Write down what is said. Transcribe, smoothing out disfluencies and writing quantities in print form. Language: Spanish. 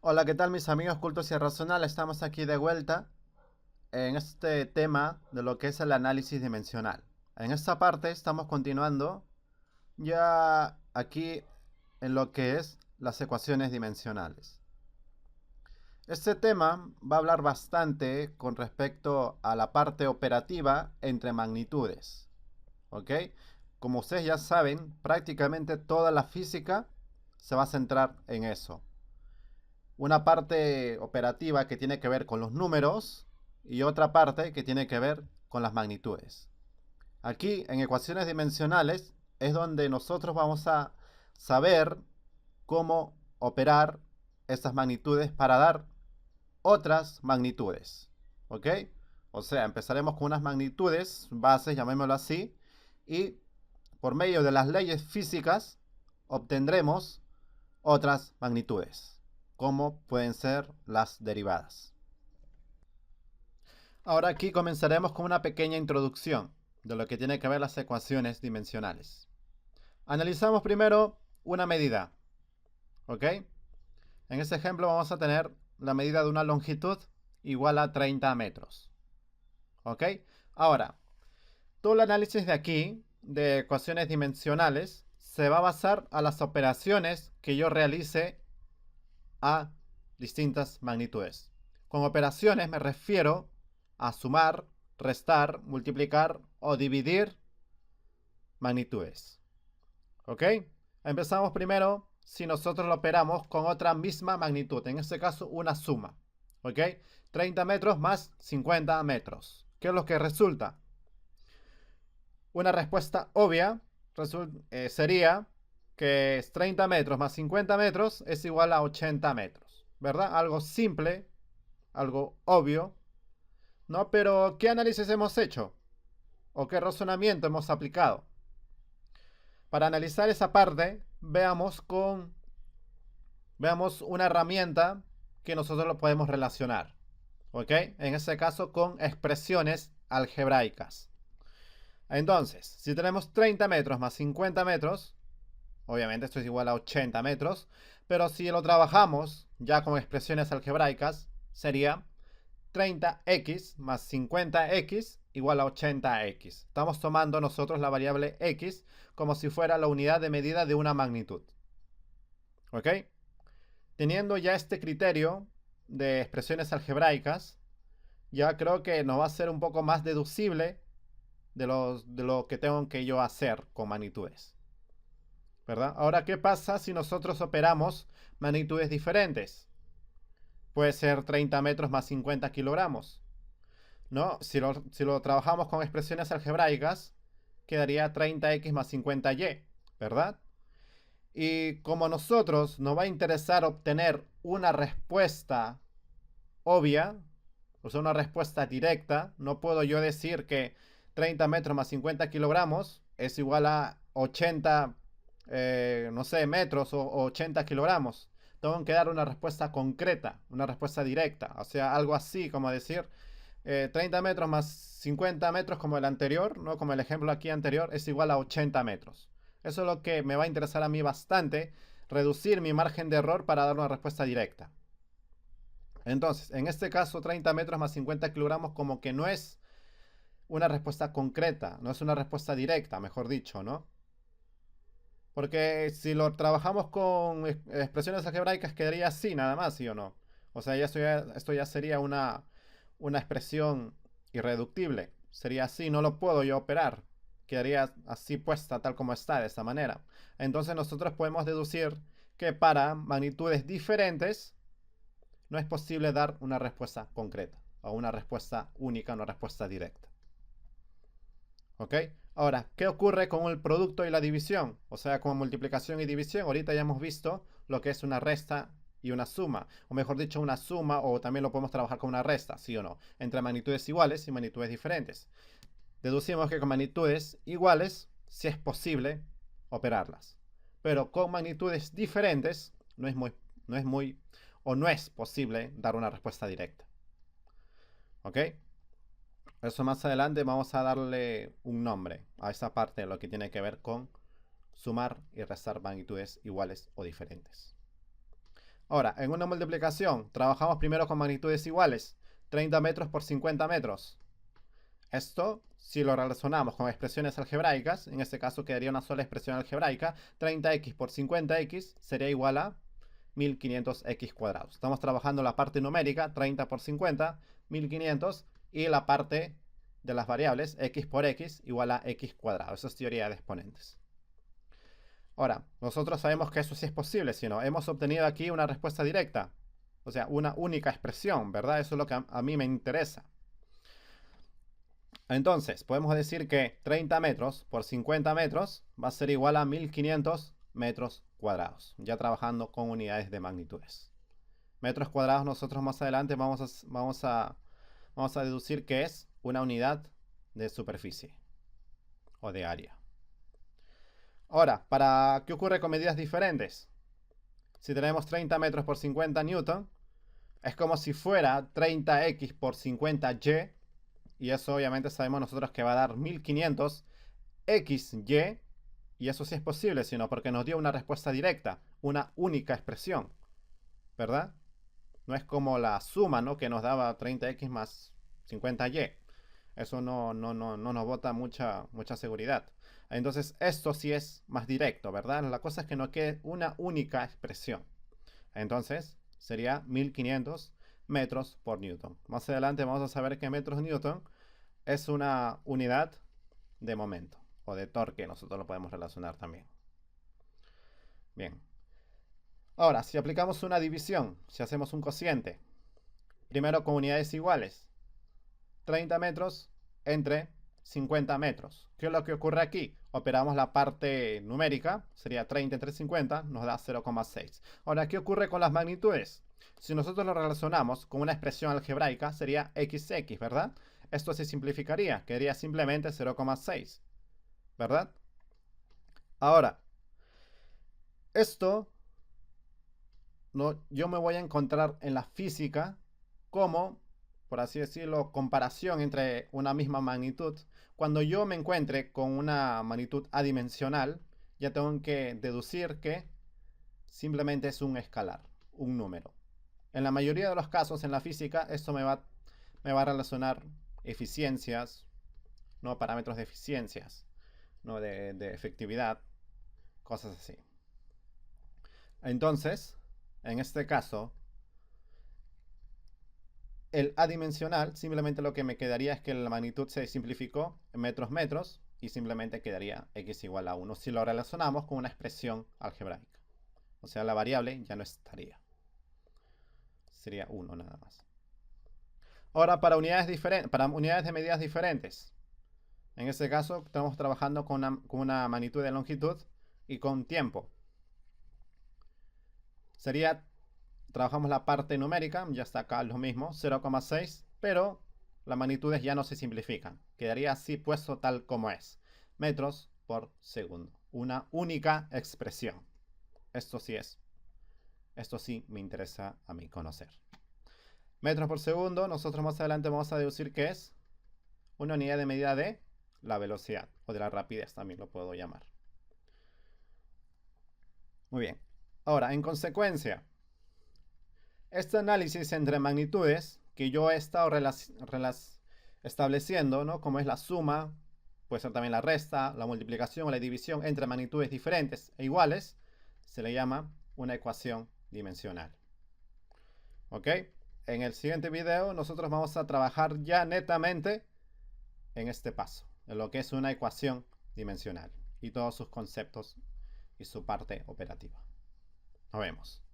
Hola, ¿qué tal mis amigos cultos y racionales? Estamos aquí de vuelta en este tema de lo que es el análisis dimensional. En esta parte estamos continuando ya aquí en lo que es las ecuaciones dimensionales. Este tema va a hablar bastante con respecto a la parte operativa entre magnitudes. ¿Ok? Como ustedes ya saben, prácticamente toda la física se va a centrar en eso. Una parte operativa que tiene que ver con los números y otra parte que tiene que ver con las magnitudes. Aquí en ecuaciones dimensionales es donde nosotros vamos a saber cómo operar estas magnitudes para dar otras magnitudes. ¿Ok? O sea, empezaremos con unas magnitudes bases, llamémoslo así, y por medio de las leyes físicas obtendremos otras magnitudes, como pueden ser las derivadas. Ahora aquí comenzaremos con una pequeña introducción de lo que tiene que ver las ecuaciones dimensionales. Analizamos primero una medida, ¿ok? En este ejemplo vamos a tener la medida de una longitud igual a 30 metros, ¿ok? Ahora, todo el análisis de aquí, de ecuaciones dimensionales, se va a basar a las operaciones que yo realice a distintas magnitudes. Con operaciones me refiero a sumar, restar, multiplicar o dividir magnitudes. ¿Ok? Empezamos primero si nosotros lo operamos con otra misma magnitud, en este caso una suma. ¿Ok? 30 metros más 50 metros. ¿Qué es lo que resulta? Una respuesta obvia sería que 30 metros más 50 metros es igual a 80 metros. ¿Verdad? Algo simple, algo obvio, ¿no? Pero, ¿qué análisis hemos hecho? ¿O qué razonamiento hemos aplicado? Para analizar esa parte, veamos una herramienta que nosotros lo podemos relacionar. ¿Ok? En este caso con expresiones algebraicas. Entonces, si tenemos 30 metros más 50 metros, obviamente esto es igual a 80 metros, pero si lo trabajamos ya con expresiones algebraicas, sería 30x más 50x igual a 80x. Estamos tomando nosotros la variable x como si fuera la unidad de medida de una magnitud. ¿Ok? Teniendo ya este criterio de expresiones algebraicas, ya creo que nos va a ser un poco más deducible de lo que tengo que yo hacer con magnitudes. ¿Verdad? Ahora, ¿qué pasa si nosotros operamos magnitudes diferentes? Puede ser 30 metros más 50 kilogramos. ¿No? Si lo trabajamos con expresiones algebraicas, quedaría 30x más 50y, ¿verdad? Y como a nosotros nos va a interesar obtener una respuesta obvia, o sea, una respuesta directa, no puedo yo decir que 30 metros más 50 kilogramos es igual a 80, no sé, metros o 80 kilogramos. Tengo que dar una respuesta concreta, una respuesta directa, o sea, algo así como decir 30 metros más 50 metros como el anterior, ¿no? Como el ejemplo aquí anterior, es igual a 80 metros. Eso es lo que me va a interesar a mí bastante, reducir mi margen de error para dar una respuesta directa. Entonces, en este caso, 30 metros más 50 kilogramos como que no es una respuesta concreta, no es una respuesta directa, mejor dicho, ¿no? Porque si lo trabajamos con expresiones algebraicas quedaría así, nada más, ¿sí o no? O sea, esto ya sería una expresión irreductible. Sería así, no lo puedo yo operar. Quedaría así puesta tal como está, de esta manera. Entonces nosotros podemos deducir que para magnitudes diferentes no es posible dar una respuesta concreta o una respuesta única, una respuesta directa. ¿Ok? Ahora, ¿qué ocurre con el producto y la división? O sea, con multiplicación y división. Ahorita ya hemos visto lo que es una resta y una suma. O mejor dicho, una suma, o también lo podemos trabajar con una resta, ¿sí o no? Entre magnitudes iguales y magnitudes diferentes. Deducimos que con magnitudes iguales sí es posible operarlas. Pero con magnitudes diferentes no es muy o no es posible dar una respuesta directa. ¿Ok? Eso más adelante vamos a darle un nombre a esa parte de lo que tiene que ver con sumar y restar magnitudes iguales o diferentes. Ahora, en una multiplicación, trabajamos primero con magnitudes iguales. 30 metros por 50 metros. Esto, si lo relacionamos con expresiones algebraicas, en este caso quedaría una sola expresión algebraica, 30x por 50x sería igual a 1500x cuadrados. Estamos trabajando la parte numérica, 30 por 50, 1500, y la parte de las variables, x por x, igual a x cuadrado. Eso es teoría de exponentes. Ahora, nosotros sabemos que eso sí es posible, si no, hemos obtenido aquí una respuesta directa. O sea, una única expresión, ¿verdad? Eso es lo que a mí me interesa. Entonces, podemos decir que 30 metros por 50 metros va a ser igual a 1500 metros cuadrados, ya trabajando con unidades de magnitudes. Metros cuadrados nosotros más adelante vamos a deducir que es una unidad de superficie o de área. Ahora, ¿qué ocurre con medidas diferentes? Si tenemos 30 metros por 50 newton, es como si fuera 30x por 50y, y eso obviamente sabemos nosotros que va a dar 1500 xy, y eso sí es posible, sino porque nos dio una respuesta directa, una única expresión, ¿verdad? No es como la suma, ¿no?, que nos daba 30x más 50y. Eso no nos bota mucha seguridad. Entonces esto sí es más directo, ¿verdad? La cosa es que nos quede una única expresión. Entonces sería 1500 metros por newton. Más adelante vamos a saber que metros newton es una unidad de momento o de torque. Nosotros lo podemos relacionar también. Bien. Ahora, si aplicamos una división, si hacemos un cociente, primero con unidades iguales, 30 metros entre 50 metros. ¿Qué es lo que ocurre aquí? Operamos la parte numérica, sería 30 entre 50, nos da 0,6. Ahora, ¿qué ocurre con las magnitudes? Si nosotros lo relacionamos con una expresión algebraica, sería xx, ¿verdad? Esto se simplificaría, quedaría simplemente 0,6, ¿verdad? Ahora, esto yo me voy a encontrar en la física como, por así decirlo, comparación entre una misma magnitud. Cuando yo me encuentre con una magnitud adimensional, ya tengo que deducir que simplemente es un escalar, un número. En la mayoría de los casos en la física, esto me va a relacionar eficiencias, no parámetros de eficiencias, no de efectividad, cosas así. Entonces, en este caso, el adimensional, simplemente lo que me quedaría es que la magnitud se simplificó en metros, y simplemente quedaría x igual a 1 si lo relacionamos con una expresión algebraica. O sea, la variable ya no estaría. Sería 1 nada más. Ahora, para unidades de medidas diferentes. En este caso, estamos trabajando con una magnitud de longitud y con tiempo. Trabajamos la parte numérica, ya está acá lo mismo, 0,6, pero las magnitudes ya no se simplifican. Quedaría así puesto tal como es. Metros por segundo. Una única expresión. Esto sí me interesa a mí conocer. Metros por segundo, nosotros más adelante vamos a deducir que es una unidad de medida de la velocidad, o de la rapidez también lo puedo llamar. Muy bien. Ahora, en consecuencia, este análisis entre magnitudes que yo he estado estableciendo, ¿no?, como es la suma, puede ser también la resta, la multiplicación o la división entre magnitudes diferentes e iguales, se le llama una ecuación dimensional. ¿Ok? En el siguiente video nosotros vamos a trabajar ya netamente en este paso, en lo que es una ecuación dimensional y todos sus conceptos y su parte operativa. Nos vemos.